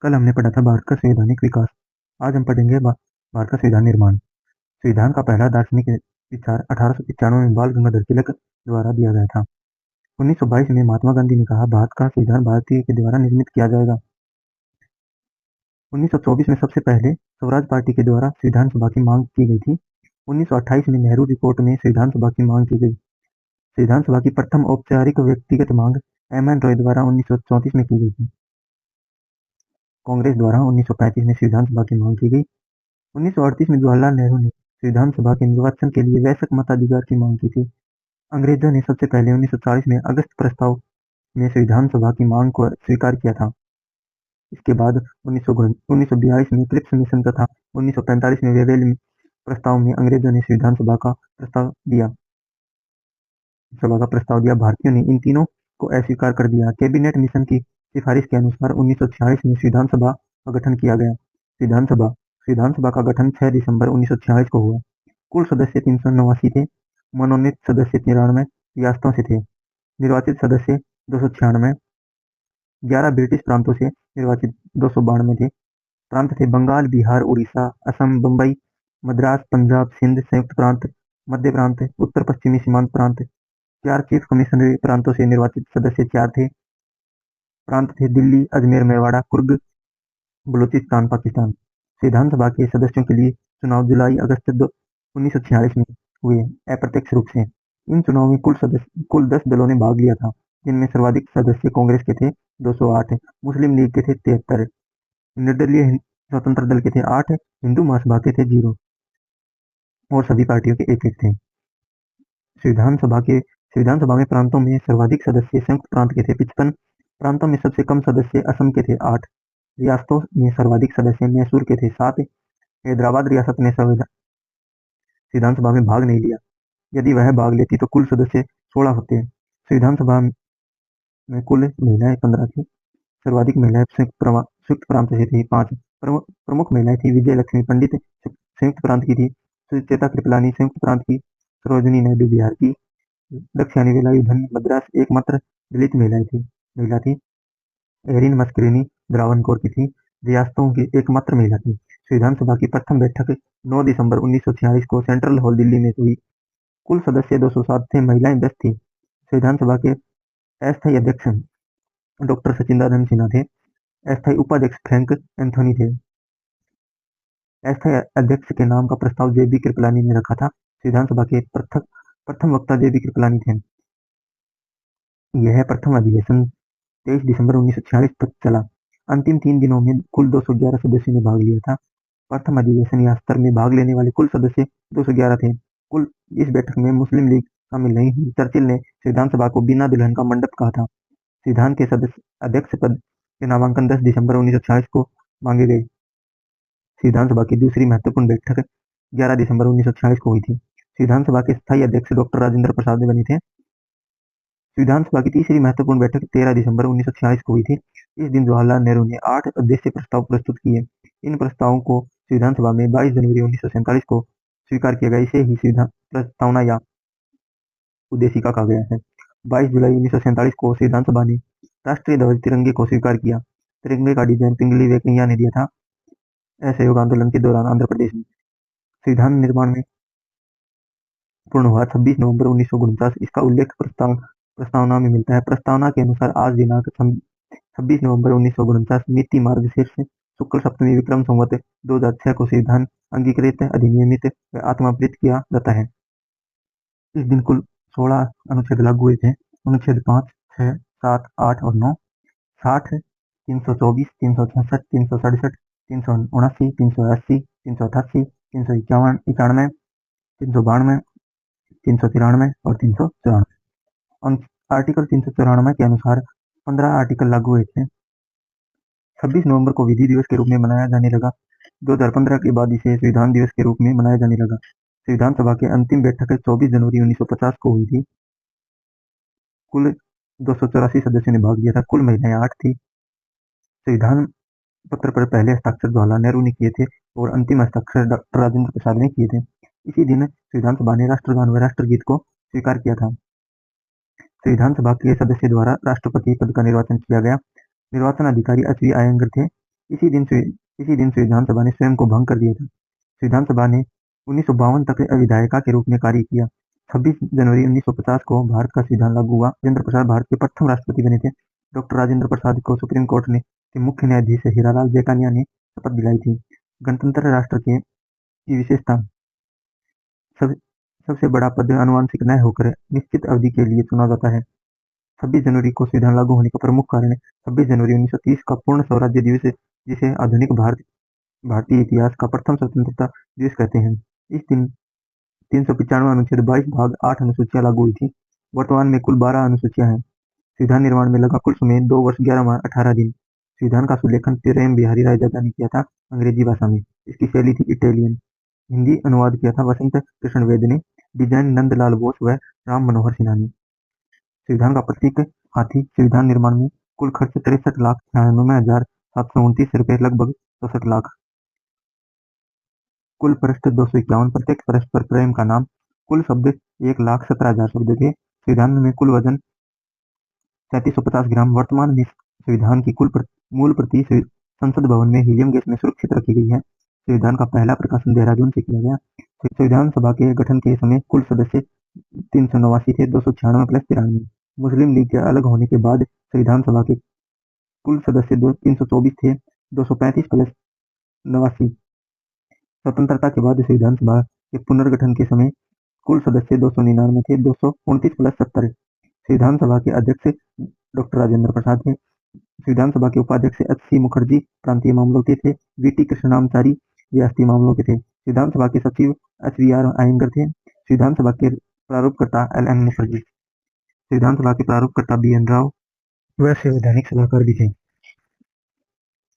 कल हमने पढ़ा था भारत का संवैधानिक विकास। आज हम पढ़ेंगे भारत का संविधान निर्माण। संविधान का पहला दार्शनिक विचार 1895 में बाल गंगाधर तिलक द्वारा दिया गया था। 1922 में महात्मा गांधी ने कहा भारत का संविधान भारतीय के द्वारा निर्मित किया जाएगा। 1924 में सबसे पहले स्वराज पार्टी के द्वारा संविधान सभा की मांग की गई थी। 1928 में नेहरू रिपोर्ट में संविधान सभा की मांग की गई। संविधान सभा की प्रथम औपचारिक व्यक्तिगत मांग एम.एन. रॉय द्वारा 1934 में की गई थी। कांग्रेस द्वारा 1935 में संविधान सभा की मांग की गई। 1938 में जवाहरलाल नेहरू ने संविधान सभा के निर्वाचन के लिए वयस्क मताधिकार की मांग की थी। अंग्रेजों ने सबसे पहले 1940 में अगस्त प्रस्ताव में संविधान सभा की मांग को स्वीकार किया था। इसके बाद 1942 में क्रिप्स मिशन तथा 1945 में वेवेल प्रस्ताव में अंग्रेजों ने संविधान सभा का प्रस्ताव दिया। भारतीयों ने इन तीनों को अस्वीकार कर दिया। कैबिनेट मिशन की सिफारिश के अनुसार 1946 में संविधान सभा का गठन किया गया। संविधान सभा का गठन 6 दिसंबर 1946 को हुआ। कुल सदस्य 389 थे। मनोनीत सदस्य 93 रियासतों से थे। निर्वाचित सदस्य 296। 11 ब्रिटिश प्रांतों से निर्वाचित 292 थे। प्रांत थे बंगाल, बिहार, उड़ीसा, असम, बंबई, मद्रास, पंजाब, सिंध, संयुक्त प्रांत, मध्य प्रांत, उत्तर पश्चिमी सीमांत प्रांत। 4 चीफ कमिश्नरी प्रांतों से निर्वाचित सदस्य 4 थे। प्रांत थे दिल्ली, अजमेर, मेवाड़ा, कुर्ग, बलूचिस्तान, पाकिस्तान। संविधान सभा के सदस्यों के लिए चुनाव जुलाई-अगस्त 1946 में हुए अप्रत्यक्ष रूप से। इन चुनाव में कुल 10 दलों ने भाग लिया था, जिनमें सर्वाधिक सदस्य कांग्रेस के थे 208, मुस्लिम लीग के थे 73, निर्दलीय स्वतंत्र दल के थे 8, हिंदू महासभा के थे 0 और सभी पार्टियों के 1-1 थे। संविधान सभा में प्रांतों में सर्वाधिक सदस्य संयुक्त प्रांत के थे 55, प्रांतों में सबसे कम सदस्य असम के थे 8, रियासतों में सर्वाधिक सदस्य मैसूर के थे 7। हैदराबाद रियासत ने संविधान सभा में भाग नहीं लिया। यदि वह भाग लेती तो कुल सदस्य 16 होते। संविधान सभा में कुल महिलाएं 15 थी। सर्वाधिक महिलाएं संयुक्त प्रांत से थी 5। प्रमुख महिलाएं थी विजय लक्ष्मी पंडित संयुक्त प्रांत की थी, सुचेता कृपलानी संयुक्त प्रांत की, सरोजिनी नायडू बिहार की, दक्षिणी वेलायुधन मद्रास एकमात्र दलित महिला थी। एरिन मस्करेनी त्रावणकोर की थी, रियासतों की एकमात्र महिला थी। संविधान सभा की प्रथम बैठक 9 दिसंबर 1946 को सेंट्रल हॉल दिल्ली में हुई। कुल सदस्य 207 थे, महिलाएं 10 थी। संविधान सभा के अस्थायी अध्यक्ष डॉक्टर सचिदानंद सिन्हा थे। अस्थायी उपाध्यक्ष फ्रैंक एंथोनी थे। अस्थायी अध्यक्ष के नाम का प्रस्ताव जे.बी. कृपलानी ने रखा था। संविधान सभा के प्रथम वक्ता जे.बी. कृपलानी थे। यह प्रथम अधिवेशन 23 दिसंबर 1946 तक चला। अंतिम 3 दिनों में कुल 211 सदस्यों ने भाग लिया था। प्रथम अधिवेशन या सत्र में भाग लेने वाले कुल सदस्य 211 थे। कुल इस बैठक में मुस्लिम लीग शामिल नहीं हुई। चर्चिल ने संविधान सभा को बिना दुल्हन का मंडप कहा था। संविधान के अध्यक्ष पद के नामांकन 10 दिसंबर 1946 को मांगे गए। संविधान सभा की दूसरी महत्वपूर्ण बैठक 11 दिसंबर 1946 को हुई थी। संविधान सभा के स्थायी अध्यक्ष डॉक्टर राजेंद्र प्रसाद बने थे। संविधान सभा की तीसरी महत्वपूर्ण बैठक 13 दिसंबर 1946 को हुई थी। इस दिन जवाहरलाल नेहरू ने 8 उद्देश्य प्रस्ताव प्रस्तुत किए। इन प्रस्तावों को संविधान सभा में 22 जनवरी 1947 को स्वीकार किया गया। इसे ही संविधान प्रस्तावना या उद्देशिका कहा गया है। 22 जुलाई 1947 को संविधान सभा ने राष्ट्रीय ध्वज तिरंगे को स्वीकार किया। तिरंगे का डिजाइन पिंगली वेंकैया ने दिया था। असहयोग आंदोलन के दौरान आंध्र प्रदेश में संविधान निर्माण में पूर्ण हुआ 26 नवंबर 1949। इसका उल्लेख प्रस्तावना में मिलता है। प्रस्तावना के अनुसार आज दिनांक 26 नवंबर 1949 मिति मार्गशीर्ष शुक्ल सप्तमी विक्रम संवत 2006 को संविधान अंगीकृत, अधिनियमित व आत्मावृत किया जाता है। इस दिन कुल 16 अनुच्छेद लागू हुए थे। अनुच्छेद 5, 6, 7, 8 और 9, 60, 324, 366, 367, 379, 380, 388, 391, 392, 393 और 394। आर्टिकल 394 के अनुसार 15 आर्टिकल लागू हुए थे। 26 नवंबर को विधि दिवस के रूप में मनाया जाने लगा। 2015 के बाद इसे संविधान दिवस के रूप में मनाया जाने लगा। संविधान सभा की अंतिम बैठक 24 जनवरी 1950 को हुई थी। कुल 284 सदस्यों ने भाग लिया था। कुल महिलाएं 8 थी। संविधान पत्र पर पहले हस्ताक्षर जवाहरलाल नेहरू ने किए थे और अंतिम हस्ताक्षर डॉक्टर राजेंद्र प्रसाद ने किए थे। इसी दिन संविधान सभा ने राष्ट्रगान व राष्ट्रगीत को स्वीकार किया था। संविधान सभा के सदस्य द्वारा राष्ट्रपति पद का निर्वाचन किया गया। निर्वाचन अधिकारी एच.वी. अयंगर थे। इसी दिन संविधान सभा ने स्वयं को भंग कर दिया था। संविधान सभा ने 1952 तक विधायिका के रूप में कार्य किया। 26 जनवरी 1950 को भारत का संविधान लागू हुआ। राजेंद्र प्रसाद भारत के प्रथम राष्ट्रपति बने थे। डॉक्टर राजेंद्र प्रसाद को सुप्रीम कोर्ट ने के मुख्य न्यायाधीश हीरालाल जेकानिया ने शपथ दिलाई थी। गणतंत्र राष्ट्र की विशेषता, सब, सबसे बड़ा पद आनुवंशिक न होकर निश्चित अवधि के लिए चुना जाता है। 26 जनवरी को संविधान लागू होने का प्रमुख कारण 26 जनवरी 1930 का पूर्ण स्वराज्य दिवस है, जिसे आधुनिक भारतीय इतिहास का प्रथम स्वतंत्रता दिवस कहते हैं। इस दिन 395 अनुच्छेद 22 भाग 8 अनुसूचियां लागू हुई थी। वर्तमान में कुल 12 अनुसूचियां हैं। संविधान निर्माण में लगा कुल समय 2 वर्ष 11 माह 18 दिन। संविधान का सुलेखन प्रेम बिहारी राय जग्गा ने किया था अंग्रेजी भाषा में। इसकी शैली थी इटालियन। हिंदी अनुवाद किया था वसंत कृष्ण वेद ने। डिजाइन नंदलाल बोस व राम मनोहर सिन्हा ने। संविधान का प्रतीक हाथी। संविधान निर्माण में कुल खर्च 63,96,729 रुपए, लगभग 64 लाख। कुल पृष्ठ 251। प्रत्येक पृष्ठ पर प्रेम का नाम। कुल शब्द 1,17,000 शब्द थे। संविधान में कुल वजन 3750 ग्राम। वर्तमान में संविधान की मूल प्रति संसद भवन में हीलियम गैस में सुरक्षित रखी गई है। संविधान का पहला प्रकाशन देहरादून से किया गया। संविधान सभा के गठन के समय कुल सदस्य 389 थे। 296 प्लस 93। मुस्लिम लीग के अलग होने के बाद संविधान सभा के कुल सदस्य 324 थे। 235 प्लस 89। स्वतंत्रता के बाद संविधान सभा के पुनर्गठन के समय कुल सदस्य 299 थे। 229 प्लस 70। संविधान सभा के अध्यक्ष डॉक्टर राजेंद्र प्रसाद थे। संविधान सभा के उपाध्यक्ष एच.सी. मुखर्जी प्रांतीय मामलों के थे। वी.टी. कृष्णमाचारी रियासती मामलों के थे। संविधान सभा के सचिव एच.वी.आर. अयंगर थे। संविधान सभा के प्रारूपकर्ता एल.एन. मुखर्जी। संविधान सभा के प्रारूपकर्ता बी.एन. राव वह संवैधानिक सलाहकार भी थे।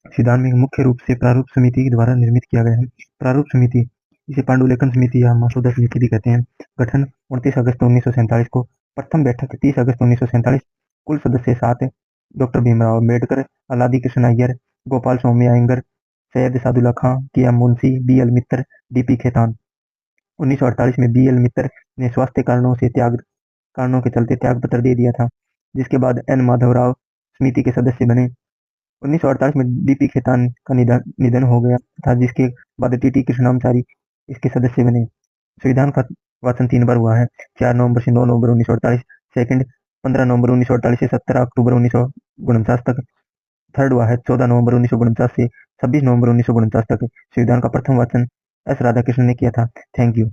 संविधान में मुख्य रूप से प्रारूप समिति के द्वारा निर्मित किया गया है। प्रारूप समिति, इसे पांडुलिखन समिति या मसौदा समिति भी कहते हैं। गठन 29 अगस्त 1947 को। प्रथम बैठक 30 अगस्त 1947। कुल सदस्य 7। डॉक्टर भीमराव अम्बेडकर, अलादी कृष्ण अय्यर, गोपाल स्वामी अयंगर, सैयद सादुल्ला खां, के.एम. मुंशी, बी.एल. मित्तर, डी.पी. खेतान। 1948 में बी.एल. मित्तर ने स्वास्थ्य कारणों के चलते त्याग पत्र दे दिया था, जिसके बाद एन. माधवराव समिति के सदस्य बने। 1948 में डी.पी. खेतान का निधन हो गया था, जिसके बाद टी.टी. कृष्णमाचारी इसके सदस्य बने। संविधान का वाचन 3 बार हुआ है। 4 नवंबर से 9 नवंबर 1948, सेकंड 15 नवंबर 1948 से 17 अक्टूबर 1949 तक, थर्ड हुआ है 14 नवंबर 1949 से 26 नवंबर 1949 तक। संविधान का प्रथम वाचन एस. राधाकृष्णन ने किया था। Thank you.